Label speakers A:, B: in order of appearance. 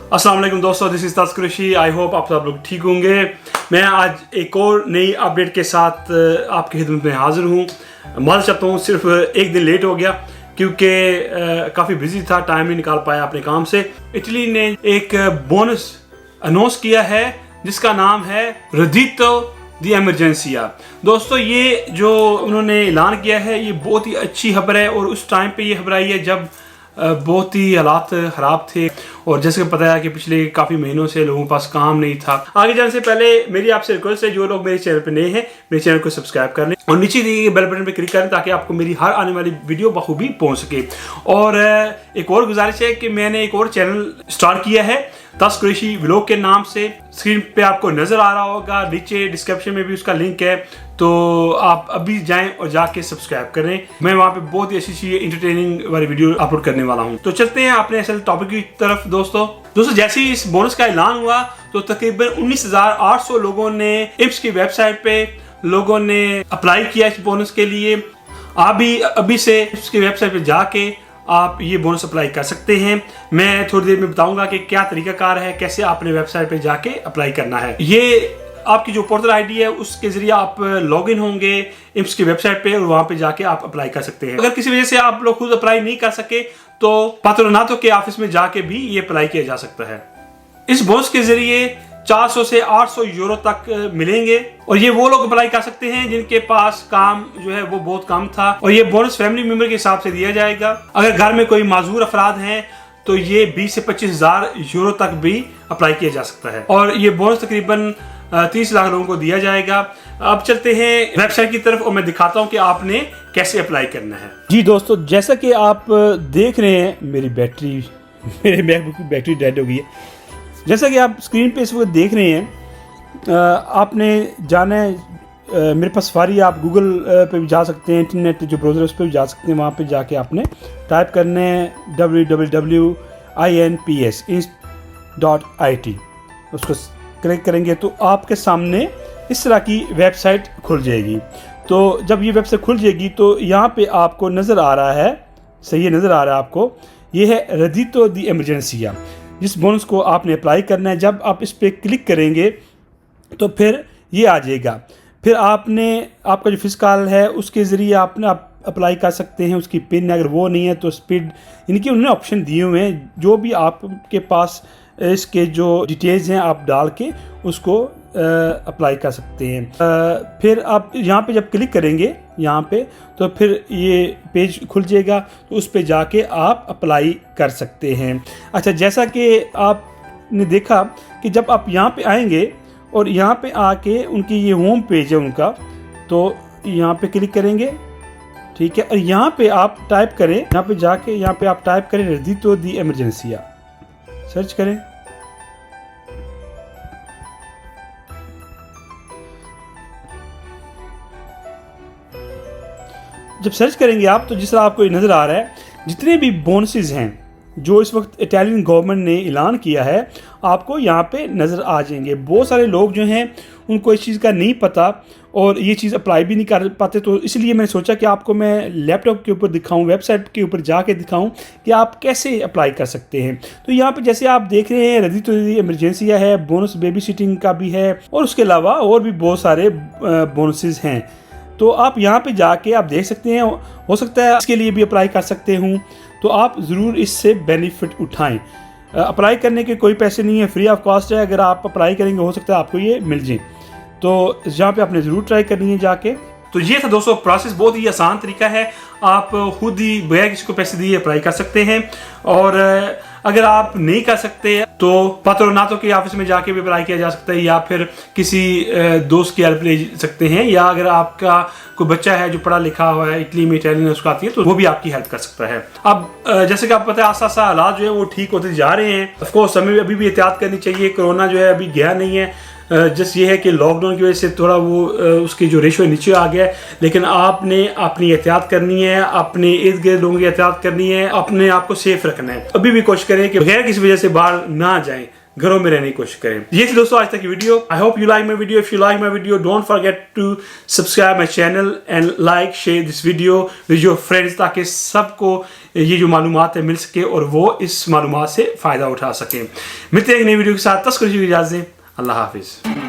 A: अस्सलाम वालेकुम दोस्तों, दिस इज तस्करुशी। आई होप आप सब लोग ठीक होंगे। मैं आज एक और नई अपडेट के साथ आपकी खिदमत में हाजिर हूँ। माफ़ी चाहता हूँ, सिर्फ एक दिन लेट हो गया क्योंकि काफ़ी बिजी था, टाइम नहीं निकाल पाया अपने काम से। इटली ने एक बोनस अनाउंस किया है जिसका नाम है रेडितो दी एमरजेंसिया। दोस्तों, ये जो उन्होंने ऐलान किया है ये बहुत ही अच्छी खबर है और उस टाइम पे ये खबर आई है जब बहुत ही हालात ख़राब थे और जैसे कि पता है कि पिछले काफ़ी महीनों से लोगों के पास काम नहीं था। आगे जाने से पहले मेरी आपसे रिक्वेस्ट है, जो लोग मेरे चैनल पे नए हैं मेरे चैनल को सब्सक्राइब कर लें और नीचे दिए गए बेल बटन पे क्लिक करें ताकि आपको मेरी हर आने वाली वीडियो बखूबी पहुंच सके। और एक और गुजारिश है कि मैंने एक और चैनल स्टार्ट किया है तस्करुशी व्लॉग के नाम से। स्क्रीन पे आपको नजर आ रहा होगा, नीचे डिस्क्रिप्शन में भी उसका लिंक है, तो आप अभी जाएं और जाके सब्सक्राइब करें। मैं वहां पे बहुत ही अच्छी इंटरटेनिंग वाली वीडियो अपलोड करने वाला हूं। तो चलते हैं अपने असल टॉपिक की तरफ। दोस्तों जैसे ही इस बोनस का ऐलान हुआ तो तकरीबन 19,800 लोगों ने इप्स की वेबसाइट पे लोगों ने अप्लाई किया इस बोनस के लिए। आप भी अभी से इप्स की वेबसाइट पे जाके आप ये बोनस अप्लाई कर सकते हैं। मैं थोड़ी देर में बताऊंगा कि क्या तरीकाकार है, कैसे आपने वेबसाइट पे जाके अप्लाई करना है। ये आपकी जो पोर्टल आईडी है उसके जरिए आप लॉगिन होंगे इप्स की वेबसाइट पे और वहां पे जाके आप अप्लाई कर सकते हैं। अगर किसी वजह से आप लोग खुद अप्लाई नहीं कर सके तो पात्रोनातो के ऑफिस में जाके भी ये अप्लाई किया जा सकता है। इस बोनस के जरिए 400 से 800 यूरो तक मिलेंगे और ये वो लोग अप्लाई कर सकते हैं जिनके पास काम जो है वो बहुत कम था। और ये बोनस फैमिली मेंबर के हिसाब से दिया जाएगा। अगर घर में कोई माजूर अफराद हैं तो ये 20 से 25,000 यूरो तक भी अप्लाई किया जा सकता है और ये बोनस तकरीबन 30 लाख लोगों को दिया जाएगा। अब चलते हैं वेबसाइट की तरफ और मैं दिखाता हूं कि आपने कैसे अप्लाई करना है। जी दोस्तों, जैसा कि आप देख रहे हैं मेरे मैकबुक की बैटरी डेड हो गई है। जैसा कि आप स्क्रीन पे इस वक्त देख रहे हैं, आपने जाना है मेरे पास सफारी, आप गूगल पे भी जा सकते हैं, इंटरनेट जो ब्राउज़र उस पर भी जा सकते हैं। वहाँ पे जाके आपने टाइप करना है www.inps.it। उसको क्लिक करेंगे तो आपके सामने इस तरह की वेबसाइट खुल जाएगी। तो जब ये वेबसाइट खुल जाएगी तो यहाँ पे आपको नज़र आ रहा है, सही नज़र आ रहा है आपको, ये है रेडितो दी एमरजेंसिया, जिस बोनस को आपने अप्लाई करना है। जब आप इस पर क्लिक करेंगे तो फिर ये आ जाएगा। फिर आपका जो फिस्काल है उसके ज़रिए आप अप्लाई कर सकते हैं। उसकी पिन अगर वो नहीं है तो स्पीड, इनके उन्होंने ऑप्शन दिए हुए हैं। जो भी आपके पास इसके जो डिटेल्स हैं आप डाल के उसको अप्लाई कर सकते हैं। फिर आप यहाँ पे जब क्लिक करेंगे यहाँ पे तो फिर ये पेज खुल जाएगा, तो उस पे जाके आप अप्लाई कर सकते हैं। अच्छा, जैसा कि आपने देखा कि जब आप यहाँ पे आएंगे और यहाँ पे आके उनकी ये होम पेज है उनका, तो यहाँ पे क्लिक करेंगे, ठीक है। और यहाँ पे आप टाइप करें, यहाँ पे जाके यहाँ पे आप टाइप करें रेडितो दी एमरजेंसिया, सर्च करें। जब सर्च करेंगे आप तो जिस तरह आपको नज़र आ रहा है, जितने भी बोनसेस हैं जो इस वक्त इटालियन गवर्नमेंट ने ऐलान किया है आपको यहाँ पे नज़र आ जाएंगे। बहुत सारे लोग जो हैं उनको इस चीज़ का नहीं पता और ये चीज़ अप्लाई भी नहीं कर पाते, तो इसलिए मैंने सोचा कि आपको मैं लैपटॉप के ऊपर दिखाऊं, वेबसाइट के ऊपर जाके दिखाऊं कि आप कैसे अप्लाई कर सकते हैं। तो यहाँ पे जैसे आप देख रहे हैं रेडितो दी एमरजेंसिया है, बोनस बेबी सिटिंग का भी है और उसके अलावा और भी बहुत सारे बोनसेस हैं। तो आप यहाँ पे जाके आप देख सकते हैं, हो सकता है इसके लिए भी अप्लाई कर सकते हूँ, तो आप ज़रूर इससे बेनिफिट उठाएं। अप्लाई करने के कोई पैसे नहीं है, फ्री ऑफ कॉस्ट है। अगर आप अप्लाई करेंगे हो सकता है आपको ये मिल जाए, तो यहाँ पे आपने ज़रूर ट्राई करनी है जाके। तो ये था दोस्तों प्रोसेस, बहुत ही आसान तरीका है। आप खुद ही बगैर किसी को पैसे दिए अप्लाई कर सकते हैं। और अगर आप नहीं कर सकते तो पात्रोनातो के ऑफिस में जाके भी अप्लाई किया जा सकता है या फिर किसी दोस्त की हेल्प ले सकते हैं, या अगर आपका कोई बच्चा है जो पढ़ा लिखा हुआ है, इटली में इटालियन उसको आती है, तो वो भी आपकी हेल्प कर सकता है। अब जैसे कि आपको पता है आस्ता आस्ता हालात जो है वो ठीक होते जा रहे हैं। ऑफ कोर्स हमें अभी भी एहतियात करनी चाहिए, कोरोना जो है अभी गया नहीं है। जस्ट ये है कि लॉकडाउन की वजह से थोड़ा वो उसकी जो रेशो नीचे आ गया है, लेकिन आपने अपनी एहतियात करनी है, अपने इर्द गिर्द लोगों की एहतियात करनी है, अपने आप को सेफ रखना है। अभी भी कोशिश करें कि बगैर किसी वजह से बाहर ना जाएं। घरों में रहने की कोशिश करें। ये थी दोस्तों आज तक की video. I hope you like my video. If you like my video don't forget to subscribe my channel and like share this video with your friends, ताकि सबको ये जो मालूमात है मिल सके और वो इस मालूमात से फ़ायदा उठा सकें। मिलते हैं एक नई वीडियो के साथ, तब तक के लिए इजाज़त दें। अल्लाह हाफिज़।